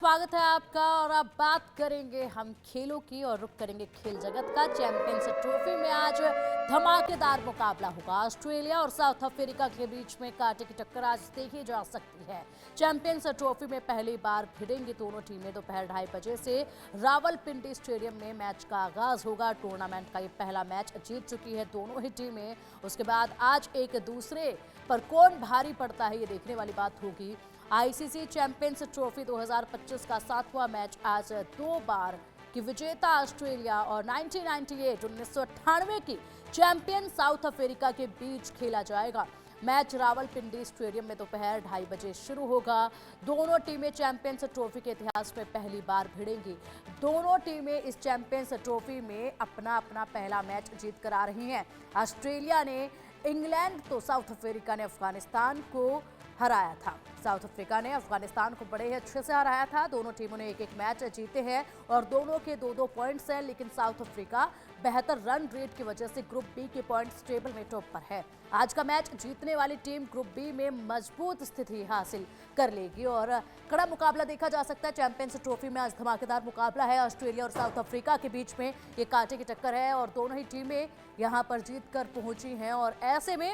स्वागत है आपका। और अब बात करेंगे हम खेलों की और रुख करेंगे खेल जगत का। चैंपियंस ट्रॉफी में आज धमाकेदार मुकाबला होगा। ऑस्ट्रेलिया और साउथ अफ्रीका के बीच में कांटे की टक्कर आज देखी जा सकती है। चैंपियंस ट्रॉफी में पहली बार भिड़ेंगी दोनों टीमें। दोपहर 2:30 बजे से रावलपिंडी स्टेडियम में मैच का आगाज होगा। टूर्नामेंट का ये पहला मैच जीत चुकी है दोनों ही टीमें। उसके बाद आज एक दूसरे पर कौन भारी पड़ता है ये देखने वाली बात होगी। आईसीसी चैंपियंस ट्रॉफी 2025 का 7वां मैच आज दो बार की विजेता ऑस्ट्रेलिया और 1998 की चैंपियन साउथ अफ्रीका के बीच खेला जाएगा। मैच रावलपिंडी स्टेडियम में दोपहर 2:30 बजे शुरू होगा। दोनों टीमें चैंपियंस ट्रॉफी के इतिहास में पहली बार भिड़ेंगी। दोनों टीमें इस चैंपियंस ट्रॉफी में अपना अपना पहला मैच जीत कर आ रही हैं। ऑस्ट्रेलिया ने इंग्लैंड तो साउथ अफ्रीका ने अफगानिस्तान को हराया था। साउथ अफ्रीका ने अफगानिस्तान को बड़े ही अच्छे से हराया था। दोनों टीमों ने एक एक मैच जीते हैं और दोनों के 2-2 पॉइंट्स हैं। लेकिन साउथ अफ्रीका बेहतर रन रेट की वजह से ग्रुप बी के पॉइंट्स टेबल में टॉप पर है। आज का मैच जीतने वाली टीम ग्रुप बी में मजबूत स्थिति हासिल कर लेगी और कड़ा मुकाबला देखा जा सकता है। चैंपियंस ट्रॉफी में आज धमाकेदार मुकाबला है। ऑस्ट्रेलिया और साउथ अफ्रीका के बीच में ये कांटे की टक्कर है और दोनों ही टीमें यहाँ पर जीत कर पहुंची हैं और ऐसे में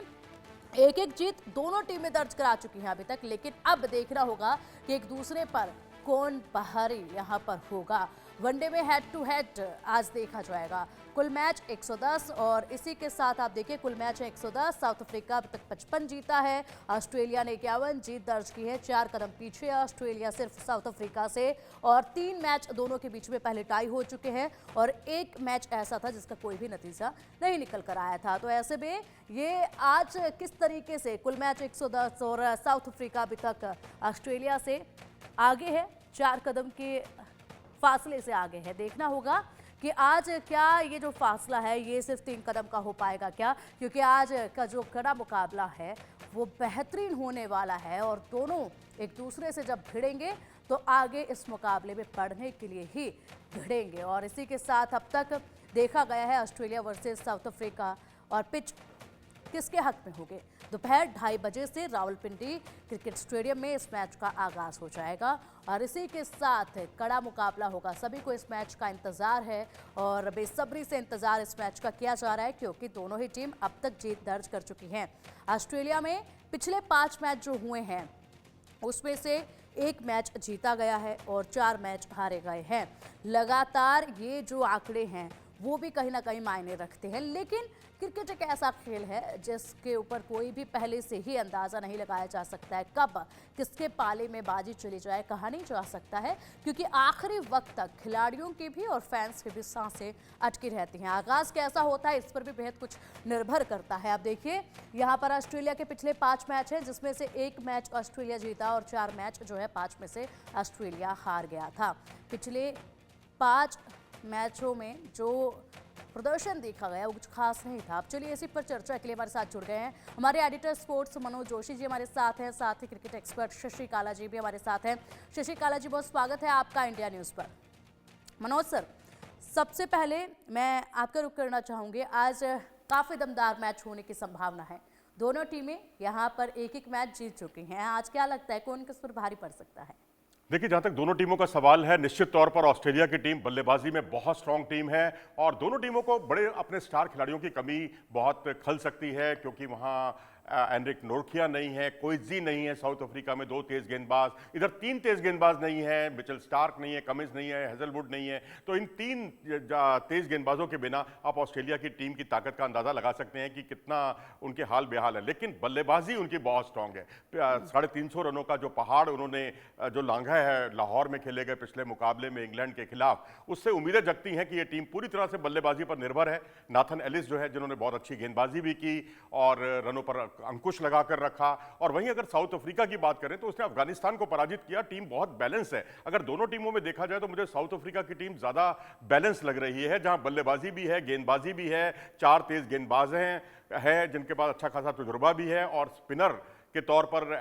एक एक जीत दोनों टीमें दर्ज करा चुकी हैं अभी तक। लेकिन अब देखना होगा कि एक दूसरे पर कौन भारी यहाँ पर होगा। वनडे में हेड टू हेड आज देखा जाएगा। कुल मैच 110 और इसी के साथ आप देखिए कुल मैच है 110। साउथ अफ्रीका अब तक 55 जीता है। ऑस्ट्रेलिया ने 51 जीत दर्ज की है। 4 कदम पीछे है ऑस्ट्रेलिया सिर्फ साउथ अफ्रीका से और 3 मैच दोनों के बीच में पहले टाई हो चुके हैं और एक मैच ऐसा था जिसका कोई भी नतीजा नहीं निकल कर आया था। तो ऐसे में ये आज किस तरीके से कुल मैच 110 और साउथ अफ्रीका अभी तक ऑस्ट्रेलिया से आगे है, 4 कदम के फासले से आगे है। देखना होगा कि आज क्या ये जो फासला है ये सिर्फ 3 कदम का हो पाएगा क्या, क्योंकि आज का जो कड़ा मुकाबला है वो बेहतरीन होने वाला है और दोनों एक दूसरे से जब भिड़ेंगे तो आगे इस मुकाबले में बढ़ने के लिए ही भिड़ेंगे। और इसी के साथ अब तक देखा गया है ऑस्ट्रेलिया वर्सेस साउथ अफ्रीका और पिच किसके हक में होंगे। दोपहर 2:30 बजे से रावलपिंडी क्रिकेट स्टेडियम में इस मैच का आगाज हो जाएगा और इसी के साथ कड़ा मुकाबला होगा। सभी को इस मैच का इंतजार है और बेसब्री से इंतजार इस मैच का किया जा रहा है क्योंकि दोनों ही टीम अब तक जीत दर्ज कर चुकी हैं। ऑस्ट्रेलिया में पिछले 5 मैच जो हुए हैं उसमें से 1 मैच जीता गया है और 4 मैच हारे गए हैं। लगातार ये जो आंकड़े हैं वो भी कहीं ना कहीं मायने रखते हैं। लेकिन क्रिकेट एक ऐसा खेल है जिसके ऊपर कोई भी पहले से ही अंदाज़ा नहीं लगाया जा सकता है। कब किसके पाले में बाजी चली जाए कहा नहीं जा सकता है, क्योंकि आखिरी वक्त तक खिलाड़ियों की भी और फैंस की भी सांसें अटकी रहती हैं। आगाज़ कैसा होता है इस पर भी बेहद कुछ निर्भर करता है। अब देखिए यहाँ पर ऑस्ट्रेलिया के पिछले 5 मैच हैं जिसमें से 1 मैच ऑस्ट्रेलिया जीता और 4 मैच जो है 5 में से ऑस्ट्रेलिया हार गया था। पिछले 5 मैचों में जो प्रदर्शन देखा गया वो कुछ खास नहीं था। अब चलिए इसी पर चर्चा के लिए हमारे साथ जुड़ गए हैं हमारे एडिटर स्पोर्ट्स मनोज जोशी जी हमारे साथ हैं, साथ ही क्रिकेट एक्सपर्ट शशि काला जी भी हमारे साथ हैं। शशि काला जी, बहुत स्वागत है आपका इंडिया न्यूज़ पर। मनोज सर, सबसे पहले मैं आपका रुख करना चाहूँगी। आज काफ़ी दमदार मैच होने की संभावना है। दोनों टीमें यहाँ पर एक एक मैच जीत चुकी हैं। आज क्या लगता है कौन किस पर भारी पड़ सकता है? देखिए, जहां तक दोनों टीमों का सवाल है, निश्चित तौर पर ऑस्ट्रेलिया की टीम बल्लेबाजी में बहुत स्ट्रांग टीम है और दोनों टीमों को बड़े अपने स्टार खिलाड़ियों की कमी बहुत खल सकती है क्योंकि वहां एनरिक नोरखिया नहीं है, कोइजी नहीं है। साउथ अफ्रीका में 2 तेज गेंदबाज, इधर 3 तेज गेंदबाज नहीं है। मिचेल स्टार्क नहीं है, कमिंस नहीं है, हेजलवुड नहीं है। तो इन 3 तेज गेंदबाजों के बिना आप ऑस्ट्रेलिया की टीम की ताकत का अंदाजा लगा सकते हैं कि कितना उनके हाल बेहाल है। लेकिन बल्लेबाजी उनकी बहुत स्ट्रांग है। 350 रनों का जो पहाड़ उन्होंने जो लांघा है लाहौर में खेले गए पिछले मुकाबले में इंग्लैंड के खिलाफ, उससे उम्मीदें जगती हैं कि ये टीम पूरी तरह से बल्लेबाजी पर निर्भर है। नाथन एलिस जो है जिन्होंने बहुत अच्छी गेंदबाजी भी की और रनों पर अंकुश लगाकर रखा। और वहीं अगर साउथ अफ्रीका की बात करें तो उसने अफगानिस्तान को पराजित किया। टीम बहुत बैलेंस है। अगर दोनों टीमों में देखा जाए तो मुझे साउथ अफ्रीका की टीम ज्यादा बैलेंस लग रही है, जहां बल्लेबाजी भी है, गेंदबाजी भी है, 4 तेज गेंदबाज हैं जिनके पास अच्छा खासा तजुर्बा भी है और स्पिनर के तौर पर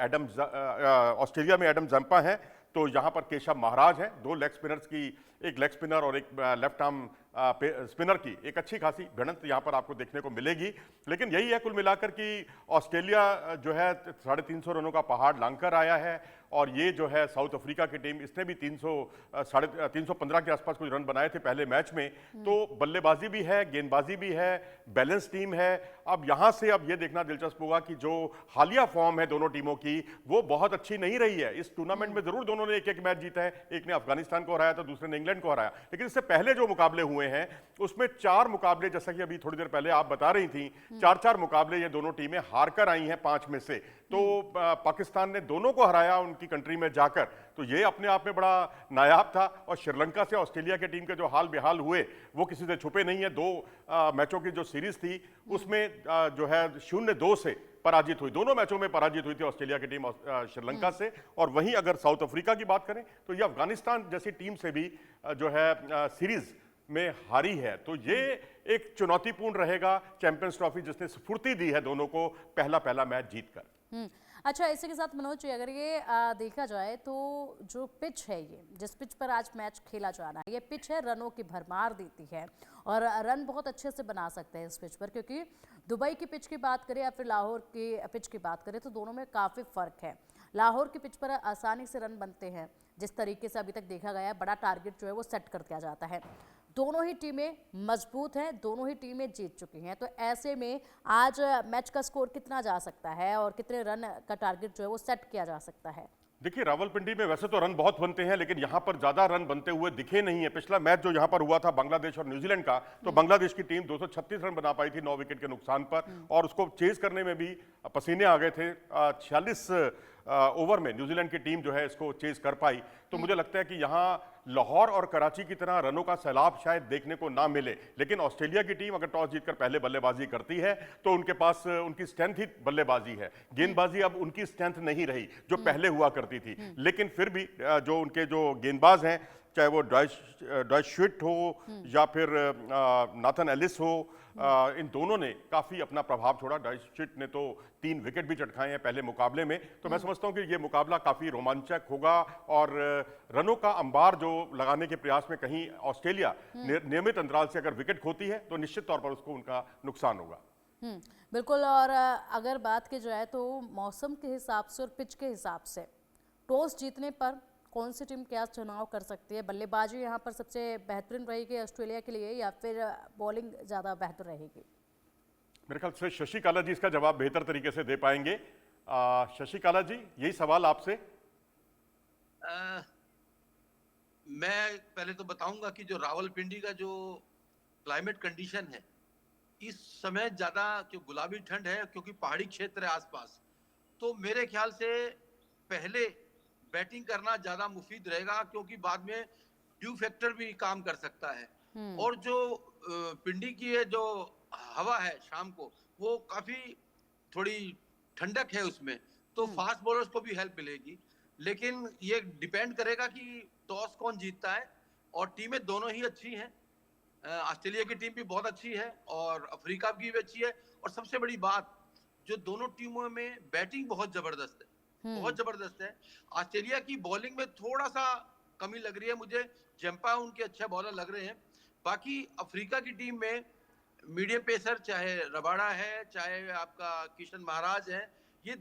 ऑस्ट्रेलिया में एडम जंपा है, तो यहाँ पर केशव महाराज हैं। 2 लेग स्पिनर्स की, एक लेग स्पिनर और एक लेफ्ट आर्म स्पिनर की एक अच्छी खासी भिड़ंत यहाँ पर आपको देखने को मिलेगी। लेकिन यही है कुल मिलाकर कि ऑस्ट्रेलिया जो है 350 रनों का पहाड़ लांघकर आया है, और ये जो है साउथ अफ्रीका की टीम, इसने भी 315 के आसपास कुछ रन बनाए थे पहले मैच में। तो बल्लेबाजी भी है, गेंदबाजी भी है, बैलेंस टीम है। अब यहां से अब ये देखना दिलचस्प होगा कि जो हालिया फॉर्म है दोनों टीमों की वो बहुत अच्छी नहीं रही है। इस टूर्नामेंट में जरूर दोनों ने एक एक मैच जीता है, एक ने अफगानिस्तान को हराया था, दूसरे ने इंग्लैंड को हराया, लेकिन इससे पहले जो मुकाबले हुए हैं उसमें 4 मुकाबले, जैसा कि अभी थोड़ी देर पहले आप बता रही थी, 4-4 मुकाबले ये दोनों टीमें हार कर आई हैं 5 में से। तो पाकिस्तान ने दोनों को हराया उनकी कंट्री में जाकर, तो ये अपने आप में बड़ा नायाब था। और श्रीलंका से ऑस्ट्रेलिया की टीम के जो हाल बेहाल हुए वो किसी से छुपे नहीं है। 2 मैचों की जो सीरीज थी उसमें जो है 0-2 से पराजित हुई, दोनों मैचों में पराजित हुई थी ऑस्ट्रेलिया की टीम श्रीलंका से। और वहीं अगर साउथ अफ्रीका की बात करें तो ये अफगानिस्तान जैसी टीम से भी जो है सीरीज में हारी है। तो ये एक चुनौतीपूर्ण रहेगा चैंपियंस ट्रॉफी, जिसने स्फूर्ति दी है दोनों को पहला मैच जीतकर। अच्छा, इसी के साथ मनोज जी, अगर ये देखा जाए तो जो पिच है, ये जिस पिच पर आज मैच खेला जाना है, ये पिच है रनों की भरमार देती है और रन बहुत अच्छे से बना सकते हैं इस पिच पर। क्योंकि दुबई की पिच की बात करें या फिर लाहौर की पिच की बात करें तो दोनों में काफ़ी फ़र्क है। लाहौर की पिच पर आसानी से रन बनते हैं, जिस तरीके से अभी तक देखा गया है, बड़ा टारगेट जो है वो सेट कर दिया जाता है। दोनों ही टीमें मजबूत हैं, दोनों ही टीमें जीत चुकी हैं। तो ऐसे में आज मैच का स्कोर कितना जा सकता है और कितने रन का टारगेट जो है वो सेट किया जा सकता है? देखिए, रावलपिंडी में वैसे तो रन बहुत बनते हैं, लेकिन यहाँ पर ज्यादा रन बनते हुए दिखे नहीं है। पिछला मैच जो यहाँ पर हुआ था बांग्लादेश और न्यूजीलैंड का, तो बांग्लादेश की टीम 236 रन बना पाई थी 9 विकेट के नुकसान पर, और उसको चेज करने में भी पसीने आ गए थे। 46 ओवर में न्यूजीलैंड की टीम जो है इसको चेज कर पाई। तो मुझे लगता है कि यहाँ लाहौर और कराची की तरह रनों का सैलाब शायद देखने को ना मिले। लेकिन ऑस्ट्रेलिया की टीम अगर टॉस जीतकर पहले बल्लेबाजी करती है तो उनके पास उनकी स्ट्रेंथ ही बल्लेबाजी है। गेंदबाजी अब उनकी स्ट्रेंथ नहीं रही जो पहले हुआ करती थी। लेकिन फिर भी जो उनके जो गेंदबाज हैं, चाहे वो डॉयस श्विट हो या फिर नाथन एलिस हो, इन दोनों ने काफी अपना प्रभाव छोड़ा। डॉयस श्विट ने तो 3 विकेट भी चटकाए हैं पहले मुकाबले में। तो मैं समझता हूं कि ये मुकाबला काफी रोमांचक होगा, और रनों का अंबार जो लगाने के प्रयास में कहीं ऑस्ट्रेलिया नियमित अंतराल से अगर विकेट खोती है तो निश्चित तौर पर उसको उनका नुकसान होगा। बिल्कुल। और अगर बात की जाए तो मौसम के हिसाब से और पिच के हिसाब से टॉस जीतने पर कौन सी टीम क्या चुनाव कर सकती है? बल्लेबाजी यहाँ पर सबसे बेहतरीन रहेगी ऑस्ट्रेलिया के लिए या फिर बॉलिंग ज़्यादा बेहतर रहेगी? मेरे ख्याल से शशि काला जी इसका जवाब बेहतर तरीके से दे पाएंगे। शशि काला जी, यही सवाल आपसे। मैं पहले तो बताऊंगा कि जो रावलपिंडी का जो क्लाइमेट कंडीशन है इस समय ज्यादा जो गुलाबी ठंड है, क्योंकि पहाड़ी क्षेत्र है आसपास, तो मेरे ख्याल से पहले बैटिंग करना ज्यादा मुफीद रहेगा, क्योंकि बाद में ड्यू फैक्टर भी काम कर सकता है। और जो पिंडी की है जो हवा है शाम को, वो काफी थोड़ी ठंडक है उसमें, तो फास्ट बॉलर्स को भी हेल्प मिलेगी। लेकिन ये डिपेंड करेगा कि टॉस कौन जीतता है, और टीमें दोनों ही अच्छी हैं। ऑस्ट्रेलिया की टीम भी बहुत अच्छी है और अफ्रीका की भी अच्छी है, और सबसे बड़ी बात, जो दोनों टीमों में बैटिंग बहुत जबरदस्त है, बहुत जबरदस्त है। ऑस्ट्रेलिया की बॉलिंग में थोड़ा सा कमी लग रही है मुझे, जंपा उनके अच्छे बॉलर लग रहे हैं। बाकी अफ्रीका की टीम में मीडियम पेसर, चाहे रबाड़ा है, चाहे आपका किशन महाराज है, ये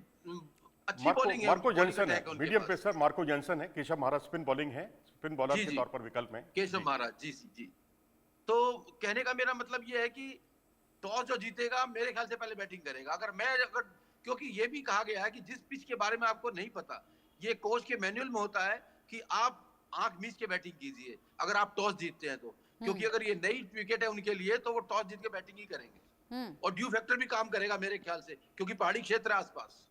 अच्छी बॉलिंग है। मार्को जॉनसन है मीडियम पेसर, मार्को जॉनसन है। केशव महाराज स्पिन बॉलिंग है, स्पिन बॉलर के तौर पर विकल्प में केशव महाराज जी। तो कहने का मेरा मतलब ये है कि टॉस जो जीतेगा मेरे ख्याल से पहले बैटिंग करेगा। अगर क्योंकि ये भी कहा गया है कि जिस पिच के बारे में आपको नहीं पता, ये कोच के मैनुअल में होता है कि आप आंख मीच के बैटिंग कीजिए अगर आप टॉस जीतते हैं तो। क्योंकि अगर ये नई विकेट है उनके लिए तो वो टॉस जीत के बैटिंग ही करेंगे, और ड्यू फैक्टर भी काम करेगा मेरे ख्याल से, क्योंकि पहाड़ी क्षेत्र है आसपास।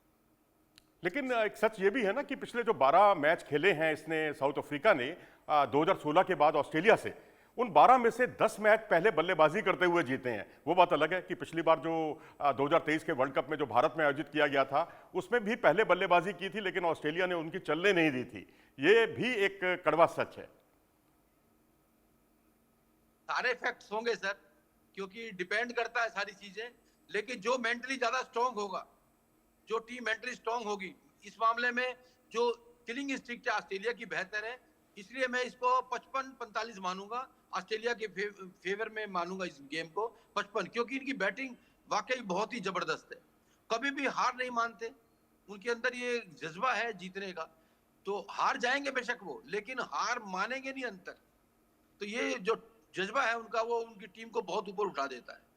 लेकिन एक सच ये भी है ना कि पिछले जो 12 मैच खेले हैं इसने, साउथ अफ्रीका ने 2016 के बाद ऑस्ट्रेलिया से, उन 12 में से 10 मैच पहले बल्लेबाजी करते हुए जीते हैं। वो बात अलग है कि पिछली बार जो 2023 के वर्ल्ड कप में जो भारत में आयोजित किया गया था उसमें भी पहले बल्लेबाजी की थी, लेकिन ऑस्ट्रेलिया ने उनकी चलने नहीं दी थी। ये भी एक कड़वा सच है। सारे फैक्ट्स होंगे सर, क्योंकि डिपेंड करता है सारी चीजें, लेकिन जो मेंटली ज्यादा स्ट्रांग होगा, जो टीम मेंटली स्ट्रांग होगी, इस मामले में जो किलिंग इंस्टिंक्ट है ऑस्ट्रेलिया की बेहतर है, इसलिए मैं इसको 55-45 मानूंगा, ऑस्ट्रेलिया के फेवर में मानूंगा इस गेम को 55, क्योंकि इनकी बैटिंग वाकई बहुत ही जबरदस्त है, कभी भी हार नहीं मानते, उनके अंदर ये जज्बा है जीतने का। तो हार जाएंगे बेशक वो, लेकिन हार मानेंगे नहीं अंत तक। तो ये जो जज्बा है उनका, वो उनकी टीम को बहुत ऊपर उठा देता है।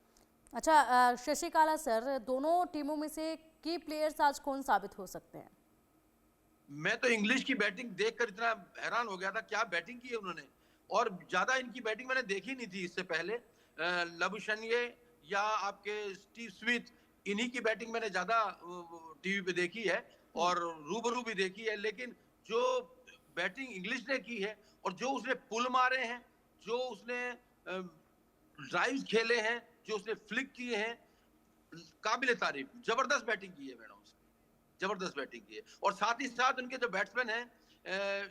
अच्छा शशिकाला सर, दोनों टीमों में से की प्लेयर्स आज कौन साबित हो सकते हैं? मैं तो इंग्लिश की बैटिंग देखकर इतना हैरान हो गया था, क्या बैटिंग की है उन्होंने। और ज्यादा इनकी बैटिंग मैंने देखी नहीं थी इससे पहले। लबुशनिये या आपके स्टीव स्मिथ, इन्हीं की बैटिंग मैंने ज्यादा टीवी पे देखी है और रूबरू भी देखी है। लेकिन जो बैटिंग इंग्लिश ने की है और जो उसने पुल मारे हैं, जो उसने ड्राइव्स खेले हैं, जो उसने फ्लिक किए हैं, काबिल तारीफ, जबरदस्त बैटिंग की है मैडम, जबरदस्त बैटिंग की है। और साथ ही साथ उनके जो बैट्समैन हैं,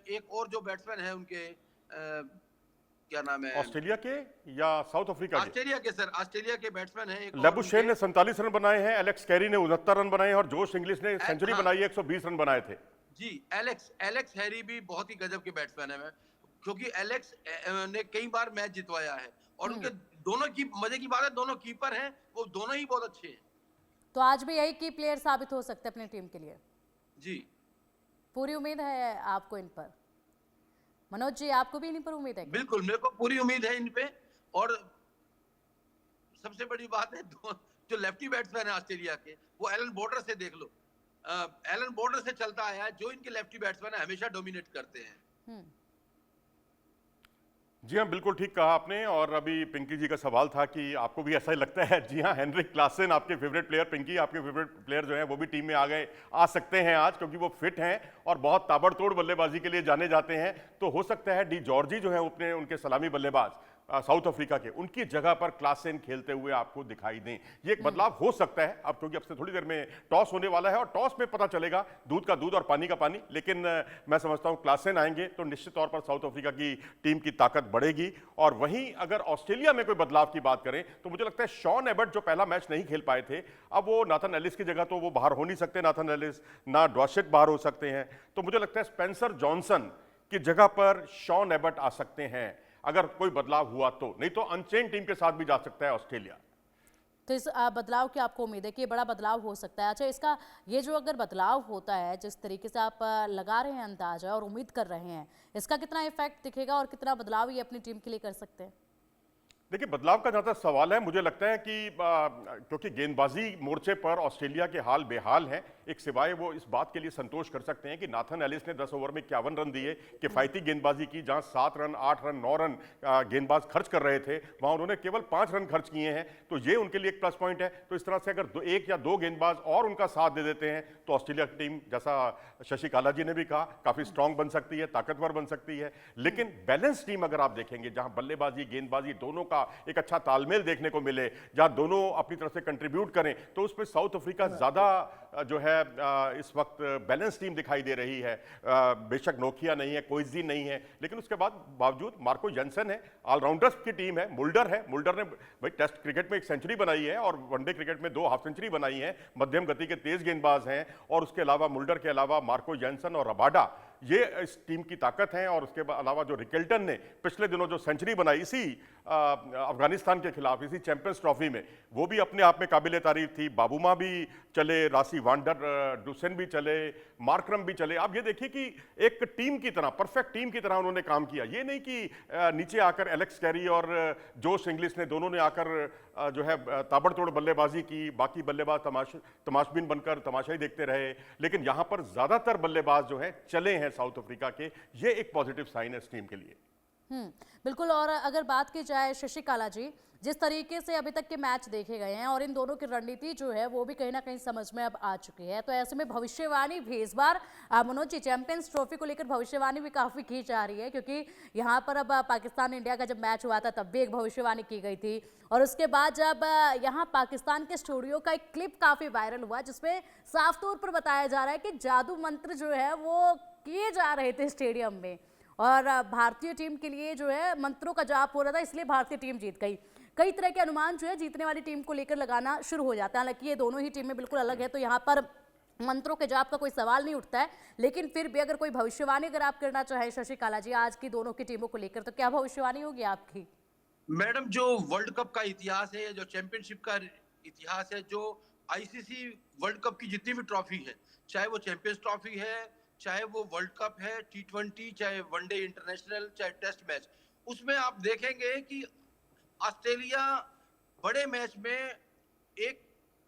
एक और जो बैट्समैन है उनके, क्या नाम है, ऑस्ट्रेलिया के या साउथ अफ्रीका के? ऑस्ट्रेलिया के सर, ऑस्ट्रेलिया के बैट्समैन है एक। लेबुशेन ने 47 रन बनाए हैं, एलेक्स कैरी ने 69 रन बनाए हैं और जोश इंग्लिश ने सेंचुरी हाँ। बनाई है, 120 रन बनाए थे। जी, एलेक्स हैरी भी बहुत ही गजब के बैट्समैन है, क्योंकि एलेक्स ने कई बार मैच जितवाया है। और उनके दोनों की मजे की बात है, दोनों कीपर हैं, वो दोनों ही बहुत अच्छे हैं। तो आज भी यही की प्लेयर साबित हो सकते हैं अपनी टीम के लिए? जी, पूरी उम्मीद है आपको इन पर? मनोज जी, आपको भी इन पर उम्मीद है क्या? बिल्कुल, मेरे को पूरी उम्मीद है इन पे। और सबसे बड़ी बात है, जो लेफ्टी बैट्समैन है ऑस्ट्रेलिया के, वो एलन बॉर्डर से देख लो, एलन बॉर्डर से चलता आया है। जो इनके लेफ्टी बैट्समैन है हमेशा डोमिनेट करते हैं। जी हाँ, बिल्कुल ठीक कहा आपने। और अभी पिंकी जी का सवाल था कि आपको भी ऐसा ही लगता है? जी हाँ, हेनरिक क्लासन आपके फेवरेट प्लेयर, पिंकी आपके फेवरेट प्लेयर जो हैं वो भी टीम में आ सकते हैं आज, क्योंकि वो फिट हैं और बहुत ताबड़तोड़ बल्लेबाजी के लिए जाने जाते हैं। तो हो सकता है डी जॉर्जी जो है अपने उनके सलामी बल्लेबाज साउथ अफ्रीका के, उनकी जगह पर क्लासन खेलते हुए आपको दिखाई दें। ये एक बदलाव हो सकता है अब, क्योंकि अब से थोड़ी देर में टॉस होने वाला है और टॉस में पता चलेगा, दूध का दूध और पानी का पानी। लेकिन मैं समझता हूं क्लासन आएंगे तो निश्चित तौर पर साउथ अफ्रीका की टीम की ताकत बढ़ेगी। और वहीं अगर ऑस्ट्रेलिया में कोई बदलाव की बात करें तो मुझे लगता है शॉन एबट जो पहला मैच नहीं खेल पाए थे, अब वो नाथन एलिस की जगह तो वो बाहर हो नहीं सकते, नाथन एलिस ना डॉशेट बाहर हो सकते हैं। तो मुझे लगता है स्पेंसर जॉनसन की जगह पर शॉन एबट आ सकते हैं अगर कोई बदलाव हुआ तो, नहीं तो अनचेन टीम के साथ भी जा सकता है ऑस्ट्रेलिया। तो इस बदलाव की आपको उम्मीद है कि ये बड़ा बदलाव हो सकता है? अच्छा, इसका ये जो अगर बदलाव होता है, जिस तरीके से आप लगा रहे हैं अंदाजा और उम्मीद कर रहे हैं, इसका कितना इफेक्ट दिखेगा और कितना बदलाव ये अपनी टीम के लिए कर सकते हैं? देखिए, बदलाव का जहां तक सवाल है, मुझे लगता है कि क्योंकि गेंदबाजी मोर्चे पर ऑस्ट्रेलिया के हाल बेहाल हैं, एक सिवाय वो इस बात के लिए संतोष कर सकते हैं कि नाथन एलिस ने 10 ओवर में 51 रन दिए, किफायती गेंदबाजी की। जहां 7 रन 8 रन 9 रन गेंदबाज खर्च कर रहे थे, वहां उन्होंने केवल 5 रन खर्च किए हैं। तो ये उनके लिए एक प्लस पॉइंट है। तो इस तरह से अगर एक या दो गेंदबाज और उनका साथ दे देते हैं तो ऑस्ट्रेलिया की टीम, जैसा शशिकाला जी ने भी कहा, काफी स्ट्रांग बन सकती है, ताकतवर बन सकती है। लेकिन बैलेंस टीम अगर आप देखेंगे, जहां बल्लेबाजी गेंदबाजी दोनों का एक अच्छा तालमेल देखने को मिले, जहां दोनों अपनी तरफ से कंट्रीब्यूट करें, तो उसमें साउथ अफ्रीका ज्यादा जो है इस वक्त बैलेंस टीम दिखाई दे रही है। बेशक नोकिया नहीं है, कोइजी नहीं है, लेकिन उसके बावजूद मार्को जेनसन है, ऑलराउंडर्स की टीम है। मुल्डर है, मुल्डर ने भाई टेस्ट क्रिकेट में 1 सेंचुरी बनाई है और वनडे क्रिकेट में 2 हाफ सेंचुरी बनाई है। मध्यम गति के तेज गेंदबाज हैं। और उसके अलावा मुल्डर के अलावा मार्को जेनसन और रबाडा, ये इस टीम की ताकत है। और उसके अलावा जो रिकेल्टन ने पिछले दिनों जो सेंचुरी बनाई इसी अफगानिस्तान के खिलाफ, इसी चैंपियंस ट्रॉफी में, वो भी अपने आप में काबिले तारीफ थी। बाबूमा भी चले, रासी वांडर डुसेन भी चले, मार्करम भी चले। आप ये देखिए कि एक टीम की तरह, परफेक्ट टीम की तरह उन्होंने काम किया। ये नहीं कि नीचे आकर एलेक्स कैरी और जोश इंग्लिश ने दोनों ने आकर जो है ताबड़तोड़ बल्लेबाजी की, बाकी बल्लेबाज तमाशबीन बनकर तमाशाई देखते रहे। लेकिन यहां पर ज्यादातर बल्लेबाज जो है चले हैं साउथ अफ्रीका के। ये एक पॉजिटिव साइन है इस टीम के लिए। बिल्कुल। और अगर बात की जाए शशिकाला जी, जिस तरीके से अभी तक के मैच देखे गए हैं और इन दोनों की रणनीति जो है वो भी कहीं ना कहीं समझ में अब आ चुकी है, तो ऐसे में भविष्यवाणी भी इस बार मनोज जी, चैंपियंस ट्रॉफी को लेकर भविष्यवाणी भी काफ़ी की जा रही है, क्योंकि यहाँ पर अब पाकिस्तान इंडिया का जब मैच हुआ था तब भी एक भविष्यवाणी की गई थी। और उसके बाद जब यहाँ पाकिस्तान के स्टूडियो का एक क्लिप काफ़ी वायरल हुआ, जिसमें साफ तौर पर बताया जा रहा है कि जादू मंत्र जो है वो किए जा रहे थे स्टेडियम में और भारतीय टीम के लिए जो है मंत्रों का जाप हो रहा था, इसलिए भारतीय टीम जीत गई। कई तरह के अनुमान जो है जीतने वाली टीम को लेकर लगाना शुरू हो जाता है। हालांकि ये दोनों ही टीमें बिल्कुल अलग है, तो यहाँ पर मंत्रों के जाप का कोई सवाल नहीं उठता है, लेकिन फिर भी अगर कोई भविष्यवाणी अगर आप करना चाहें शशि काला जी आज की दोनों की टीमों को लेकर, तो क्या भविष्यवाणी होगी आपकी? मैडम, जो वर्ल्ड कप का इतिहास है, जो चैंपियनशिप का इतिहास है, जो आईसीसी वर्ल्ड कप की जितनी भी ट्रॉफी है, चाहे वो चैंपियंस ट्रॉफी है, चाहे वो वर्ल्ड कप है, टी20, चाहे वनडे इंटरनेशनल, चाहे टेस्ट मैच, उसमें आप देखेंगे कि ऑस्ट्रेलिया बड़े मैच में एक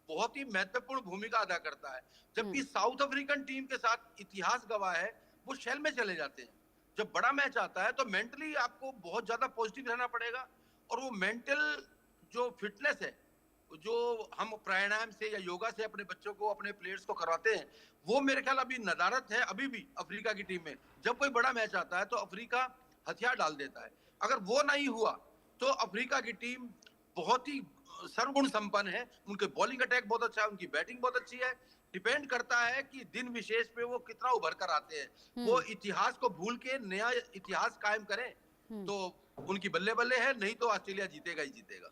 बहुत ही महत्वपूर्ण भूमिका अदा करता है, जबकि साउथ अफ्रीकन टीम के साथ इतिहास गवाह है वो शेल में चले जाते हैं। जब बड़ा मैच आता है तो मेंटली आपको बहुत ज्यादा पॉजिटिव रहना पड़ेगा, और वो मेंटल जो फिटनेस है, जो हम प्राणायाम से या योगा से अपने बच्चों को, अपने प्लेयर्स को करवाते हैं, वो मेरे ख्याल अभी नदारत है अभी भी अफ्रीका की टीम में। जब कोई बड़ा मैच आता है तो अफ्रीका हथियार डाल देता है। अगर वो नहीं हुआ तो अफ्रीका की टीम बहुत ही सर्वगुण संपन्न है, उनके बॉलिंग अटैक बहुत अच्छा है, उनकी बैटिंग बहुत अच्छी है। डिपेंड करता है कि दिन विशेष पे वो कितना उभर कर आते हैं। वो इतिहास को भूल के नया इतिहास कायम करें तो उनकी बल्ले बल्ले है, नहीं तो ऑस्ट्रेलिया जीतेगा ही जीतेगा।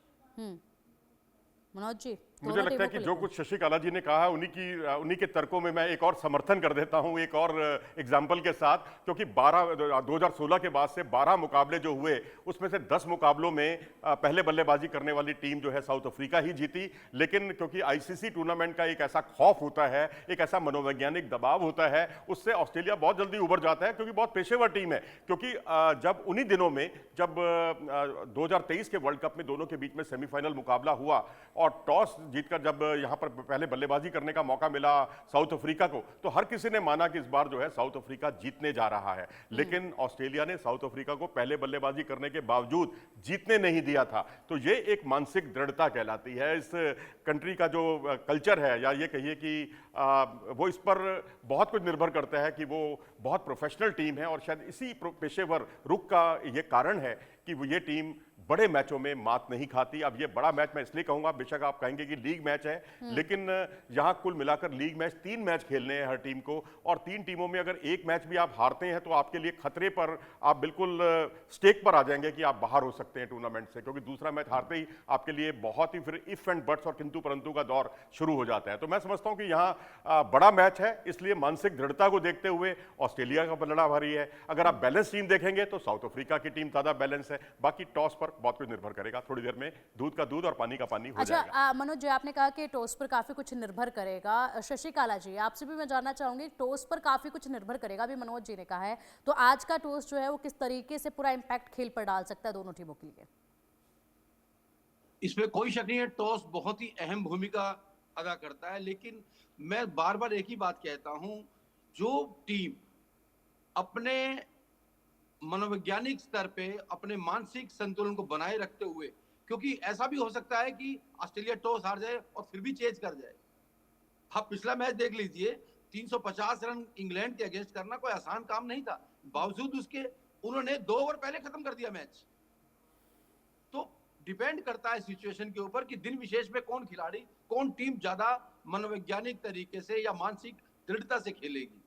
मनोज जी, मुझे लगता है कि जो कुछ शशि काला जी ने कहा उन्हीं के तर्कों में मैं एक और समर्थन कर देता हूं, एक और एग्जाम्पल के साथ, क्योंकि 2016 के बाद से 12 मुकाबले जो हुए उसमें से 10 मुकाबलों में पहले बल्लेबाजी करने वाली टीम जो है साउथ अफ्रीका ही जीती। लेकिन क्योंकि आईसीसी टूर्नामेंट का एक ऐसा खौफ होता है, एक ऐसा मनोवैज्ञानिक दबाव होता है, उससे ऑस्ट्रेलिया बहुत जल्दी उभर जाता है, क्योंकि बहुत पेशेवर टीम है। क्योंकि जब उन्हीं दिनों में जब 2023 के वर्ल्ड कप में दोनों के बीच में सेमीफाइनल मुकाबला हुआ और टॉस जीतकर जब यहां पर पहले बल्लेबाजी करने का मौका मिला साउथ अफ्रीका को, तो हर किसी ने माना कि इस बार जो है साउथ अफ्रीका जीतने जा रहा है। लेकिन ऑस्ट्रेलिया ने साउथ अफ्रीका को पहले बल्लेबाजी करने के बावजूद जीतने नहीं दिया था। तो ये एक मानसिक दृढ़ता कहलाती है। इस कंट्री का जो कल्चर है, या ये कहिए कि वो इस पर बहुत कुछ निर्भर करता है कि वो बहुत प्रोफेशनल टीम है, और शायद इसी पेशेवर रुख का ये कारण है कि वो ये टीम बड़े मैचों में मात नहीं खाती। अब ये बड़ा मैच मैं इसलिए कहूंगा, बेशक आप कहेंगे कि लीग मैच है, लेकिन यहां कुल मिलाकर लीग मैच 3 मैच खेलने हैं हर टीम को, और 3 टीमों में अगर एक मैच भी आप हारते हैं तो आपके लिए खतरे पर, आप बिल्कुल स्टेक पर आ जाएंगे कि आप बाहर हो सकते हैं टूर्नामेंट से, क्योंकि दूसरा मैच हारते ही आपके लिए बहुत ही फिर इफ एंड बट्स और किंतु परंतु का दौर शुरू हो जाता है। तो मैं समझता हूं कि यहाँ बड़ा मैच है, इसलिए मानसिक दृढ़ता को देखते हुए ऑस्ट्रेलिया का पलड़ा भारी है। अगर आप बैलेंस टीम देखेंगे तो साउथ अफ्रीका की टीम ज्यादा बैलेंस है। बाकी टॉस पर बहुत कुछ निर्भर करेगा, थोड़ी देर में दूध का दूध और पानी का पानी हो जाएगा। मनोज जी, आपने कहा कि टॉस पर काफी कुछ निर्भर करेगा। शशि काला जी, आपसे भी मैं जानना चाहूंगी, टॉस पर काफी कुछ निर्भर करेगा, अभी मनोज जी ने कहा है, तो आज का टॉस जो है वो किस तरीके से पूरा इंपैक्ट खेल पर डाल सकता है दोनों टीमों के लिए? इसमें कोई शक नहीं है, टॉस बहुत ही अहम भूमिका अदा करता है, लेकिन मैं बार बार एक ही बात कहता हूं, जो टीम अपने मनोवैज्ञानिक स्तर पे अपने मानसिक संतुलन को बनाए रखते हुए, क्योंकि ऐसा भी हो सकता है कि ऑस्ट्रेलिया टॉस हार जाए और फिर भी चेज कर जाए। आप पिछला मैच देख लीजिए, 350 रन इंग्लैंड के अगेंस्ट करना कोई आसान काम नहीं था, बावजूद उसके उन्होंने 2 ओवर पहले खत्म कर दिया मैच। तो डिपेंड करता है सिचुएशन के ऊपर कि दिन विशेष में कौन खिलाड़ी, कौन टीम ज्यादा मनोवैज्ञानिक तरीके से या मानसिक दृढ़ता से खेलेगी।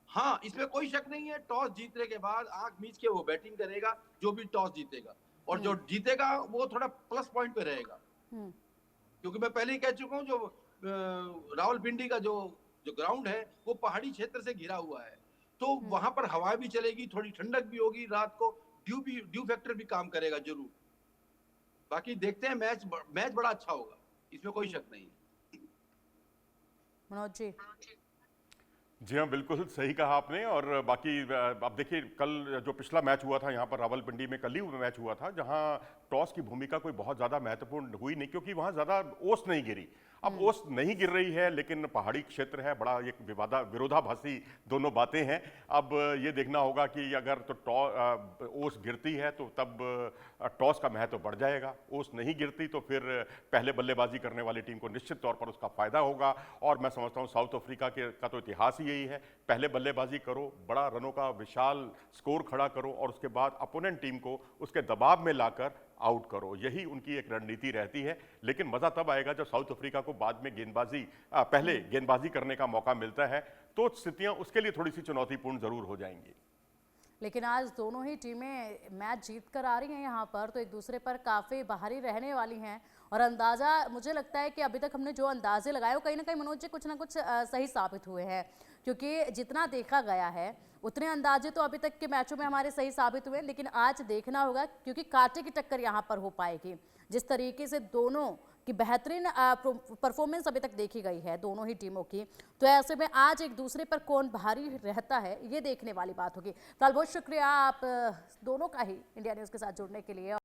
हाँ, इसमें कोई शक नहीं है, टॉस जीतने के बाद आंख मीच के वो बैटिंग करेगा, जो भी टॉस जीतेगा, और जो जीतेगा वो थोड़ा प्लस पॉइंट पे रहेगा। क्योंकि मैं पहले ही कह चुका हूँ, जो रावलपिंडी का जो ग्राउंड है वो पहाड़ी क्षेत्र से घिरा हुआ है, तो वहां पर हवा भी चलेगी, थोड़ी ठंडक भी होगी, रात को ड्यू फैक्टर भी काम करेगा जरूर। बाकी देखते हैं, मैच बड़ा अच्छा होगा, इसमें कोई शक नहीं है। मनोज जी। जी हाँ, बिल्कुल सही कहा आपने। और बाकी आप देखिए, कल जो पिछला मैच हुआ था यहाँ पर रावलपिंडी में, कल ही मैच हुआ था, जहाँ टॉस की भूमिका कोई बहुत ज़्यादा महत्वपूर्ण हुई नहीं, क्योंकि वहाँ ज़्यादा ओस नहीं गिरी। अब ओस नहीं गिर रही है, लेकिन पहाड़ी क्षेत्र है, बड़ा एक विरोधाभासी दोनों बातें हैं। अब ये देखना होगा कि अगर तो ओस गिरती है तो तब टॉस का महत्व बढ़ जाएगा, ओस नहीं गिरती तो फिर पहले बल्लेबाजी करने वाली टीम को निश्चित तौर पर उसका फायदा होगा। और मैं समझता हूँ साउथ अफ्रीका का तो इतिहास ही यही है, पहले बल्लेबाजी करो, बड़ा रनों का विशाल स्कोर खड़ा करो, और उसके बाद अपोनेंट टीम को उसके दबाव में लाकर आउट करो, यही उनकी एक रणनीति रहती है। लेकिन मजा तब आएगा जब साउथ अफ्रीका को बाद में पहले गेंदबाजी करने का मौका मिलता है, तो स्थितियां उसके लिए थोड़ी सी चुनौतीपूर्ण जरूर हो जाएंगी। लेकिन आज दोनों ही टीमें मैच जीत कर आ रही हैं यहाँ पर, तो एक दूसरे पर काफ़ी भारी रहने वाली हैं। और अंदाज़ा मुझे लगता है कि अभी तक हमने जो अंदाजे लगाए वो कहीं ना कहीं मनोज जी कुछ ना कुछ सही साबित हुए हैं, क्योंकि जितना देखा गया है उतने अंदाजे तो अभी तक के मैचों में हमारे सही साबित हुए, लेकिन आज देखना होगा क्योंकि कांटे की टक्कर यहाँ पर हो पाएगी। जिस तरीके से दोनों की बेहतरीन परफॉर्मेंस अभी तक देखी गई है दोनों ही टीमों की, तो ऐसे में आज एक दूसरे पर कौन भारी रहता है ये देखने वाली बात होगी। फिलहाल बहुत शुक्रिया आप दोनों का ही इंडिया न्यूज़ के साथ जुड़ने के लिए।